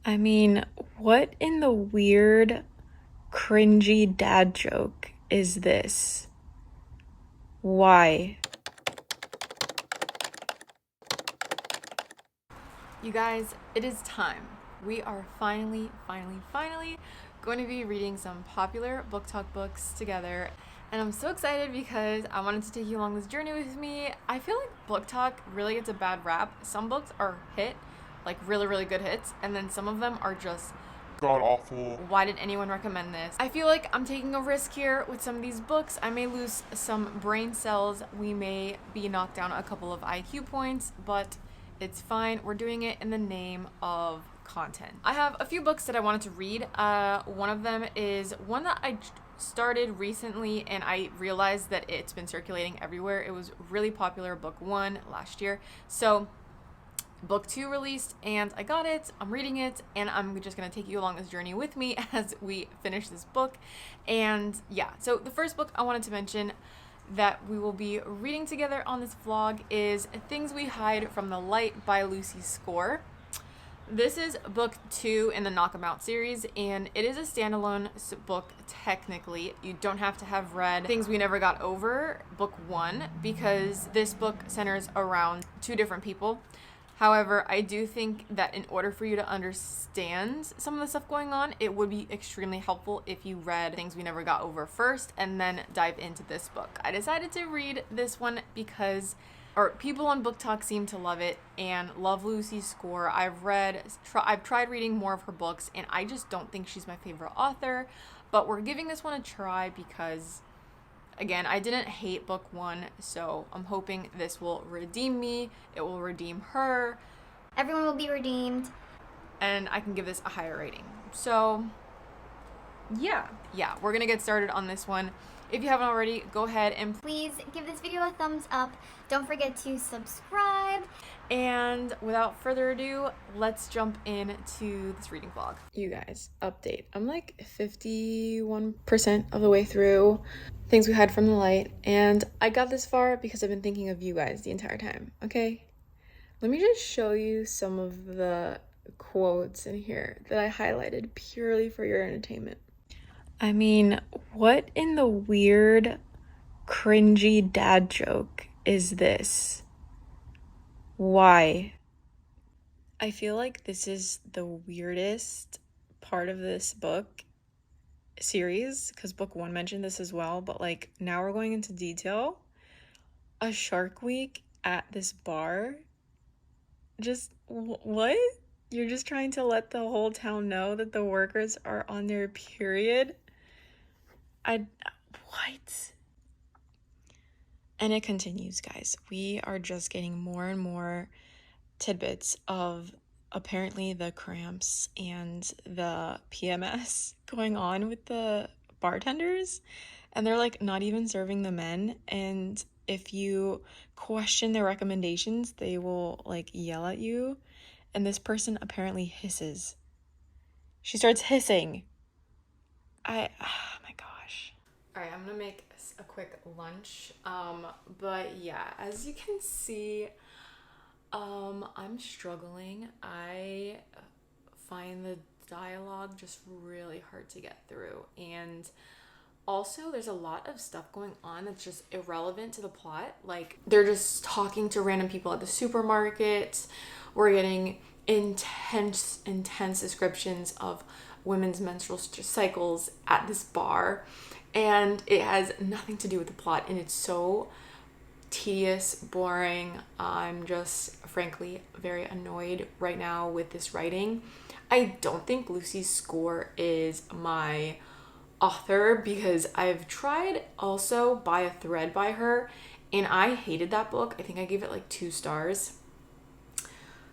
I mean, what in the weird, cringy dad joke is this? Why? You guys, it is time. We are finally going to be reading some popular book talk books together. And I'm so excited because I wanted to take you along this journey with me. I feel like book talk really gets a bad rap. Some books are like really good hits, and then some of them are just god awful. why did anyone recommend this? I feel like I'm taking a risk here with some of these books. I may lose some brain cells. We may be knocked down a couple of IQ points, but it's fine. We're doing it in the name of content. I have a few books that I wanted to read. One of them is one that I started recently and I realized that it's been circulating everywhere. It was really popular, book 1 last year. So book 2 released and I got it. I'm reading it and I'm just going to take you along this journey with me as we finish this book. And yeah, so the first book I wanted to mention that we will be reading together on this vlog is Things We Hide from the Light by Lucy Score. This is book 2 in the Knock 'Em Out series, and it is a standalone book technically. You don't have to have read Things We Never Got Over, book 1, because this book centers around 2 different people. However, I do think that in order for you to understand some of the stuff going on, it would be extremely helpful if you read Things We Never Got Over first and then dive into this book. I decided to read this one because people on Book Talk seem to love it and love Lucy's Score. I've tried reading more of her books and I just don't think she's my favorite author, but we're giving this one a try because again, I didn't hate book 1, so I'm hoping this will redeem me. It will redeem her. Everyone will be redeemed. And I can give this a higher rating. So, yeah, we're gonna get started on this one. If you haven't already, go ahead and please give this video a thumbs up. Don't forget to subscribe. And without further ado, let's jump into this reading vlog. You guys, update. I'm like 51% of the way through Things We Hide from the Light, and I got this far because I've been thinking of you guys the entire time, okay? Let me just show you some of the quotes in here that I highlighted purely for your entertainment. I mean, what in the weird, cringy dad joke is this? Why? I feel like this is the weirdest part of this book series because book 1 mentioned this as well, but like now we're going into detail. A Shark Week at this bar. Just what? You're just trying to let the whole town know that the workers are on their period? What? And it continues, guys. We are just getting more and more tidbits of apparently the cramps and the PMS going on with the bartenders, and they're like not even serving the men, and if you question their recommendations they will like yell at you, and this person apparently hisses. She starts hissing. Oh my gosh. All right, I'm gonna make a quick lunch, but yeah, as you can see, I'm struggling. I find the dialogue just really hard to get through, and also there's a lot of stuff going on that's just irrelevant to the plot. Like they're just talking to random people at the supermarket. We're getting intense descriptions of women's menstrual cycles at this bar, and it has nothing to do with the plot, and it's so tedious, boring. I'm just frankly very annoyed right now with this writing. I don't think Lucy Score is my author because I've tried also By a Thread by her and I hated that book. I think I gave it like 2 stars.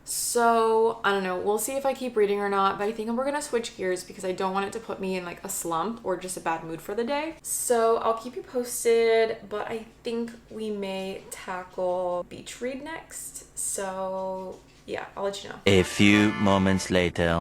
So I don't know, we'll see if I keep reading or not, but I think we're gonna switch gears because I don't want it to put me in like a slump or just a bad mood for the day. So I'll keep you posted, but I think we may tackle beach read next. So yeah, I'll let you know. A few moments later.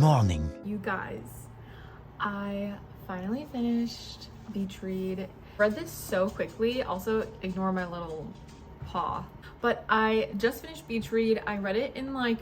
morning. You guys, I finally finished Beach Read. Read this so quickly. Also, ignore my little paw. But I just finished Beach Read. I read it in like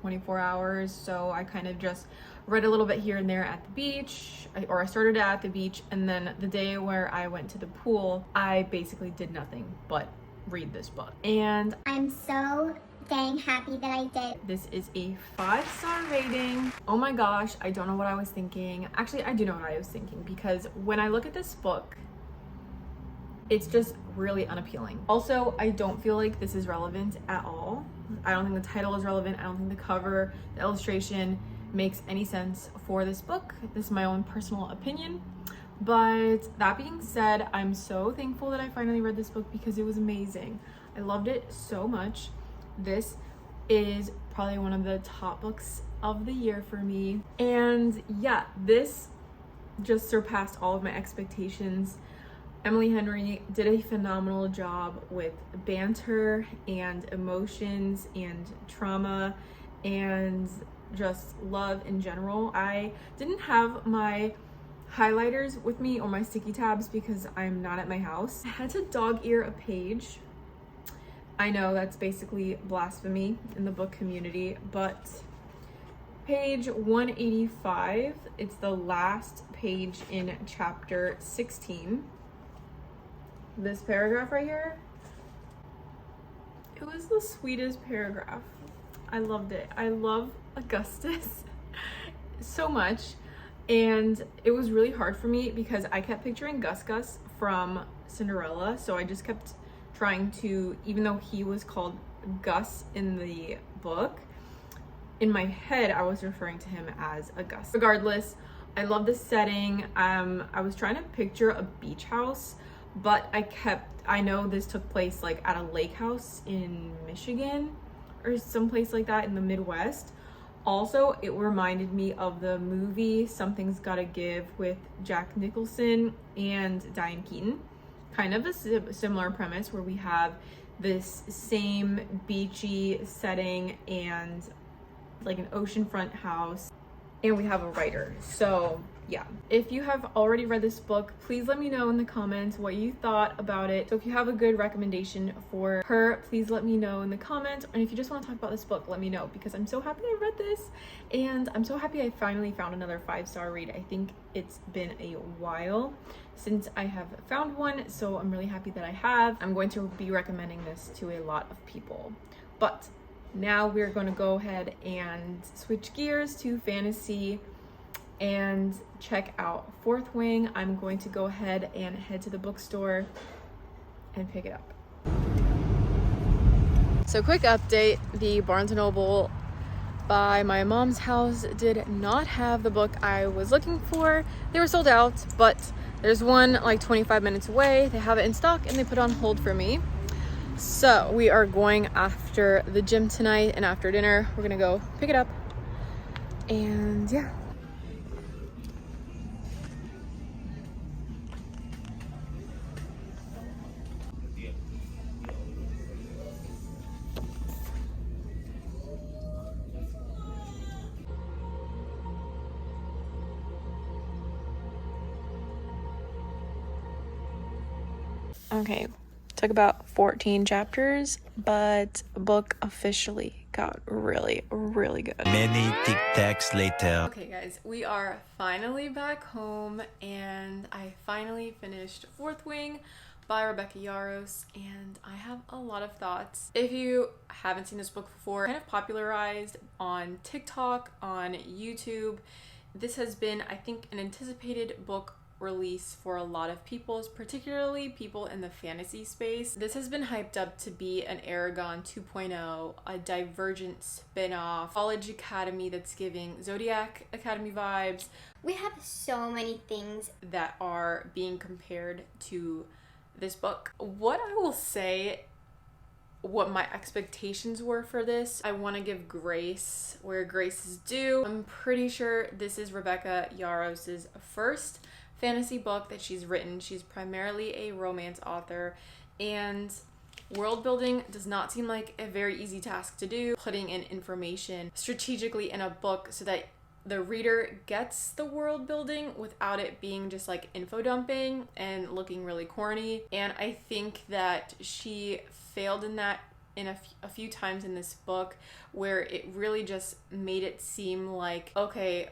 24 hours, so I kind of just read a little bit here and there at the beach, or I started at the beach, and then the day where I went to the pool, I basically did nothing but read this book. And I'm so dang happy that I did. this is a 5-star rating. Oh my gosh, I don't know what I was thinking. Actually, I do know what I was thinking, because when I look at this book, it's just really unappealing. Also, I don't feel like this is relevant at all. I don't think the title is relevant. I don't think the cover, the illustration makes any sense for this book. This is my own personal opinion. But that being said, I'm so thankful that I finally read this book because it was amazing. I loved it so much. This is probably one of the top books of the year for me. And yeah, this just surpassed all of my expectations. Emily Henry did a phenomenal job with banter and emotions and trauma and just love in general. I didn't have my highlighters with me or my sticky tabs because I'm not at my house. I had to dog ear a page. I know that's basically blasphemy in the book community, but page 185, it's the last page in chapter 16. This paragraph right here, it was the sweetest paragraph. I loved it. I love Augustus so much, and it was really hard for me because I kept picturing Gus from Cinderella, so I just kept trying to, even though he was called Gus in the book, in my head I was referring to him as Augustus. Regardless, I love the setting. I was trying to picture a beach house, but I know this took place like at a lake house in Michigan or someplace like that in the Midwest. Also, it reminded me of the movie Something's Gotta Give with Jack Nicholson and Diane Keaton. Kind of a similar premise where we have this same beachy setting and like an oceanfront house, and we have a writer. So yeah, if you have already read this book, please let me know in the comments what you thought about it. So if you have a good recommendation for her, please let me know in the comments. And if you just want to talk about this book, let me know, because I'm so happy I read this, and I'm so happy I finally found another 5-star read. I think it's been a while since I have found one, so I'm really happy that I have. I'm going to be recommending this to a lot of people. But now we're going to go ahead and switch gears to fantasy and check out Fourth Wing. I'm going to go ahead and head to the bookstore and pick it up. So quick update, the Barnes & Noble by my mom's house did not have the book I was looking for. They were sold out, but there's one like 25 minutes away. They have it in stock and they put it on hold for me. So we are going after the gym tonight, and after dinner we're gonna go pick it up, and yeah. Okay, took about 14 chapters, but book officially got really, really good. Many tic tacs later. Okay guys, we are finally back home, and I finally finished Fourth Wing by Rebecca Yarros, and I have a lot of thoughts. If you haven't seen this book before, kind of popularized on TikTok, on YouTube. This has been, I think, an anticipated book release for a lot of people, particularly people in the fantasy space. This has been hyped up to be an Aragon 2.0, a Divergent spin-off, college academy that's giving Zodiac Academy vibes. We have so many things that are being compared to this book. What I will say, what my expectations were for this, I want to give grace where grace is due. I'm pretty sure this is Rebecca Yarros' first fantasy book that she's written. She's primarily a romance author, and world building does not seem like a very easy task to do. Putting in information strategically in a book so that the reader gets the world building without it being just like info dumping and looking really corny. And I think that she failed in that in a few times in this book, where it really just made it seem like, okay,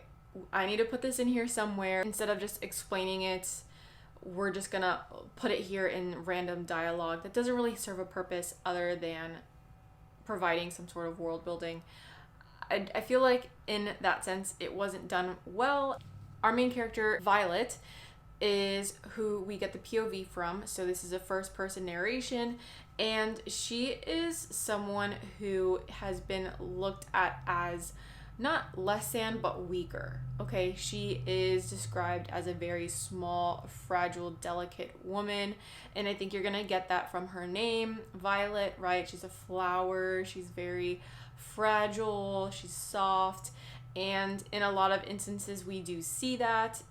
I need to put this in here somewhere. Instead of just explaining it, we're just gonna put it here in random dialogue that doesn't really serve a purpose other than providing some sort of world building. I feel like in that sense it wasn't done well. Our main character, Violet, is who we get the POV from, so this is a first person narration, and she is someone who has been looked at as not less than, but weaker. Okay, she is described as a very small, fragile, delicate woman, and I think you're gonna get that from her name, Violet, right? She's a flower, she's very fragile, she's soft, and in a lot of instances we do see that.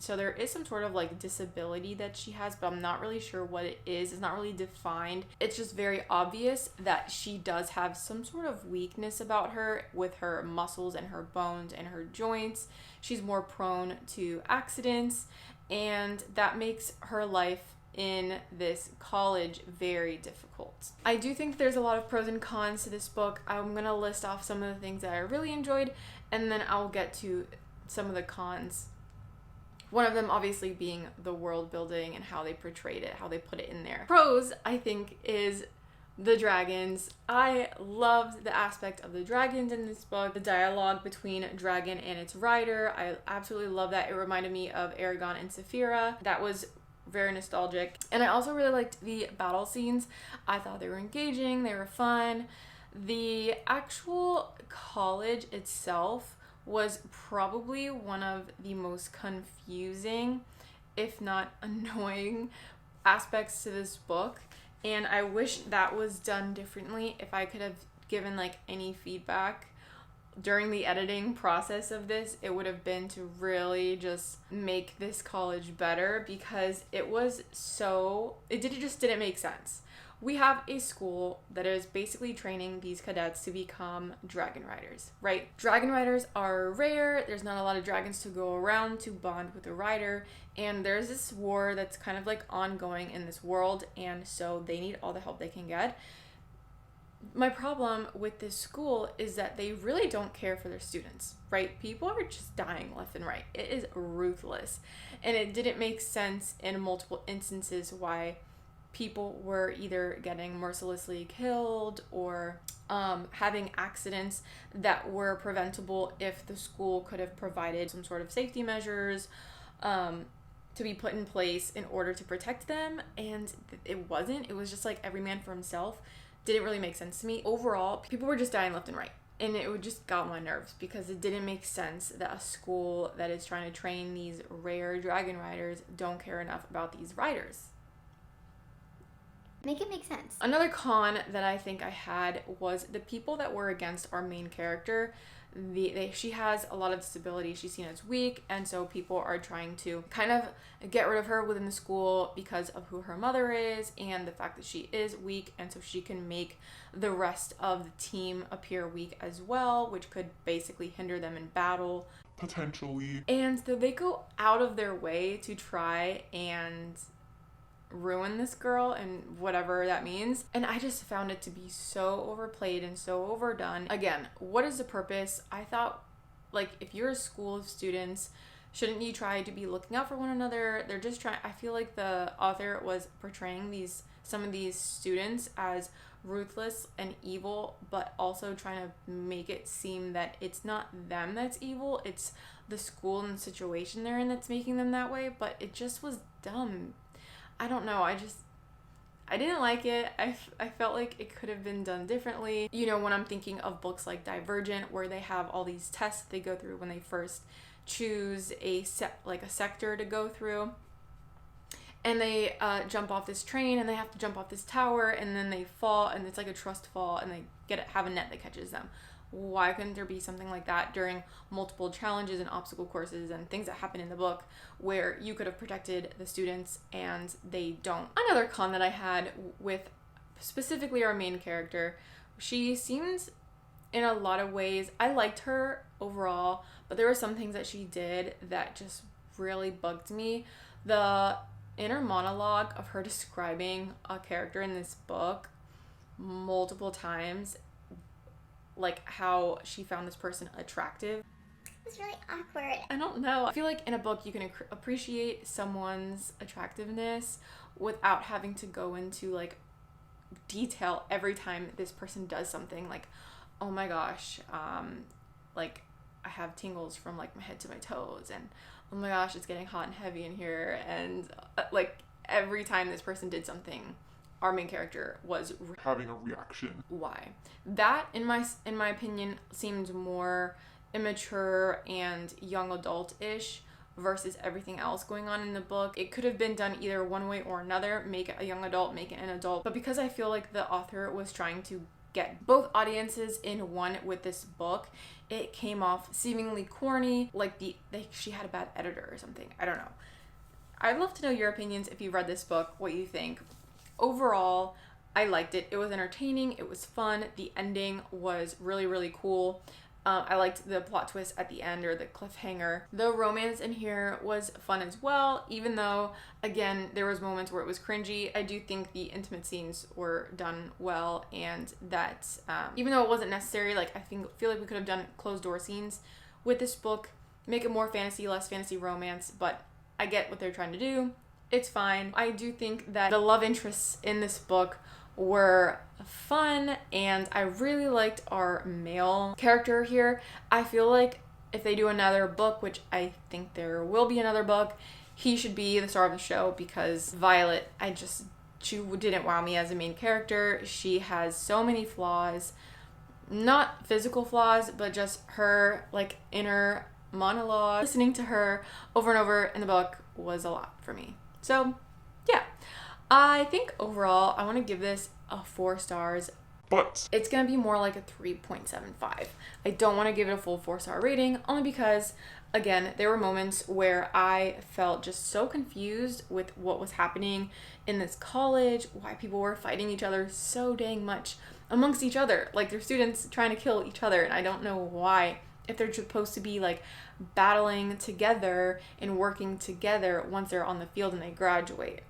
So there is some sort of like disability that she has, but I'm not really sure what it is. It's not really defined. It's just very obvious that she does have some sort of weakness about her with her muscles and her bones and her joints. She's more prone to accidents, and that makes her life in this college very difficult. I do think there's a lot of pros and cons to this book. I'm gonna list off some of the things that I really enjoyed, and then I'll get to some of the cons. One of them obviously being the world building and how they portrayed it, how they put it in there. Pros, I think, is the dragons. I loved the aspect of the dragons in this book, the dialogue between dragon and its rider. I absolutely love that. It reminded me of Aragon and Saphira. That was very nostalgic. And I also really liked the battle scenes. I thought they were engaging, they were fun. The actual college itself was probably one of the most confusing, if not annoying, aspects to this book, and I wish that was done differently. If I could have given like any feedback during the editing process of this, it would have been to really just make this college better, because it just didn't make sense. We have a school that is basically training these cadets to become dragon riders, right? Dragon riders are rare. There's not a lot of dragons to go around to bond with a rider, and there's this war that's kind of like ongoing in this world, and so they need all the help they can get. My problem with this school is that they really don't care for their students, right? People are just dying left and right. It is ruthless, and it didn't make sense in multiple instances why people were either getting mercilessly killed or having accidents that were preventable if the school could have provided some sort of safety measures to be put in place in order to protect them. And it wasn't. It was just like every man for himself. Didn't really make sense to me. Overall, people were just dying left and right. And it would just got on my nerves, because it didn't make sense that a school that is trying to train these rare dragon riders don't care enough about these riders. Make it make sense. Another con that I think I had was the people that were against our main character. She has a lot of disability. She's seen as weak, and so people are trying to kind of get rid of her within the school because of who her mother is and the fact that she is weak, and so she can make the rest of the team appear weak as well, which could basically hinder them in battle. Potentially. And so they go out of their way to try and ruin this girl, and whatever that means. And I just found it to be so overplayed and so overdone. Again, what is the purpose? I thought, like, if you're a school of students, shouldn't you try to be looking out for one another? They're just trying. I feel like the author was portraying some of these students as ruthless and evil, but also trying to make it seem that it's not them that's evil, it's the school and the situation they're in that's making them that way. But it just was dumb. I don't know, I didn't like it. I felt like it could have been done differently. You know, when I'm thinking of books like Divergent, where they have all these tests they go through when they first choose a sector to go through, and they jump off this train, and they have to jump off this tower, and then they fall, and it's like a trust fall, and they have a net that catches them. Why couldn't there be something like that during multiple challenges and obstacle courses and things that happen in the book, where you could have protected the students and they don't? Another con that I had with specifically our main character, she seems in a lot of ways. I liked her overall, but there were some things that she did that just really bugged me. The inner monologue of her describing a character in this book multiple times, like how she found this person attractive. It's really awkward. I don't know. I feel like in a book you can appreciate someone's attractiveness without having to go into like detail every time this person does something. Like, oh my gosh, like I have tingles from like my head to my toes, and oh my gosh, it's getting hot and heavy in here, and like every time this person did something, our main character was having a reaction. Why? That, in my opinion, seemed more immature and young adult-ish versus everything else going on in the book. It could have been done either one way or another, make it a young adult, make it an adult, but because I feel like the author was trying to get both audiences in one with this book, it came off seemingly corny, like she had a bad editor or something. I don't know. I'd love to know your opinions if you read this book, what you think. Overall, I liked it. It was entertaining. It was fun. The ending was really, really cool. I liked the plot twist at the end, or the cliffhanger. The romance in here was fun as well, even though, again, there was moments where it was cringy. I do think the intimate scenes were done well, and that even though it wasn't necessary, like I feel like we could have done closed door scenes with this book, make it more fantasy, less fantasy romance, but I get what they're trying to do. It's fine. I do think that the love interests in this book were fun, and I really liked our male character here. I feel like if they do another book, which I think there will be another book, he should be the star of the show, because Violet, she didn't wow me as a main character. She has so many flaws, not physical flaws, but just her like inner monologue. Listening to her over and over in the book was a lot for me. So yeah, I think overall I want to give this a 4 stars, but it's gonna be more like a 3.75. I don't want to give it a full 4-star rating, only because, again, there were moments where I felt just so confused with what was happening in this college, why people were fighting each other so dang much amongst each other, like they're students trying to kill each other, and I don't know why, if they're supposed to be like battling together and working together once they're on the field and they graduate.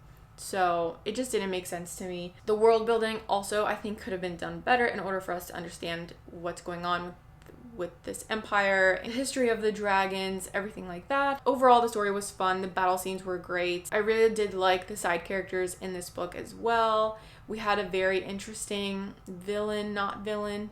So it just didn't make sense to me. The world building also, I think, could have been done better in order for us to understand what's going on with this empire, the history of the dragons, everything like that. Overall, the story was fun. The battle scenes were great. I really did like the side characters in this book as well. We had a very interesting villain, not villain,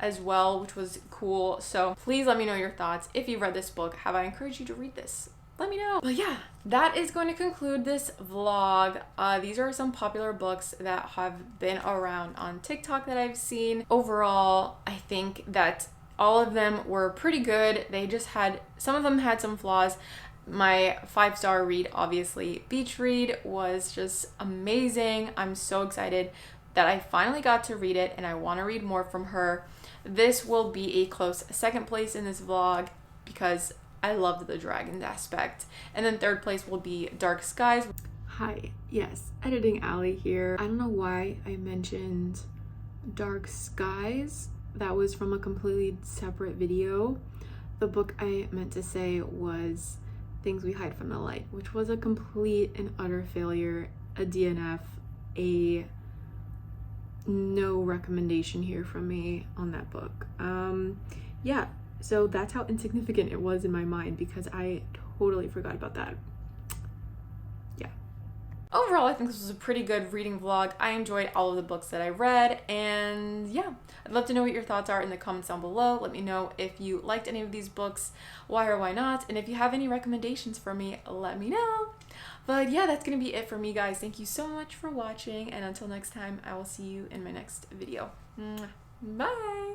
as well, which was cool. So please let me know your thoughts. If you've read this book, have I encouraged you to read this? Let me know. But yeah, that is going to conclude this vlog. These are some popular books that have been around on TikTok that I've seen. Overall, I think that all of them were pretty good. They just had, some of them had some flaws. My 5-star read, obviously, Beach Read, was just amazing. I'm so excited that I finally got to read it, and I want to read more from her. This will be a close second place in this vlog because I loved the dragons aspect. And then third place will be Dark Skies. Hi, yes, Editing Alley here. I don't know why I mentioned Dark Skies. That was from a completely separate video. The book I meant to say was Things We Hide from the Light, which was a complete and utter failure, a DNF, a no recommendation here from me on that book. Yeah, so that's how insignificant it was in my mind, because I totally forgot about that. Yeah. Overall, I think this was a pretty good reading vlog. I enjoyed all of the books that I read, and yeah, I'd love to know what your thoughts are in the comments down below. Let me know if you liked any of these books, why or why not, and if you have any recommendations for me, let me know. But yeah, that's gonna be it for me, guys. Thank you so much for watching, and until next time, I will see you in my next video. Bye!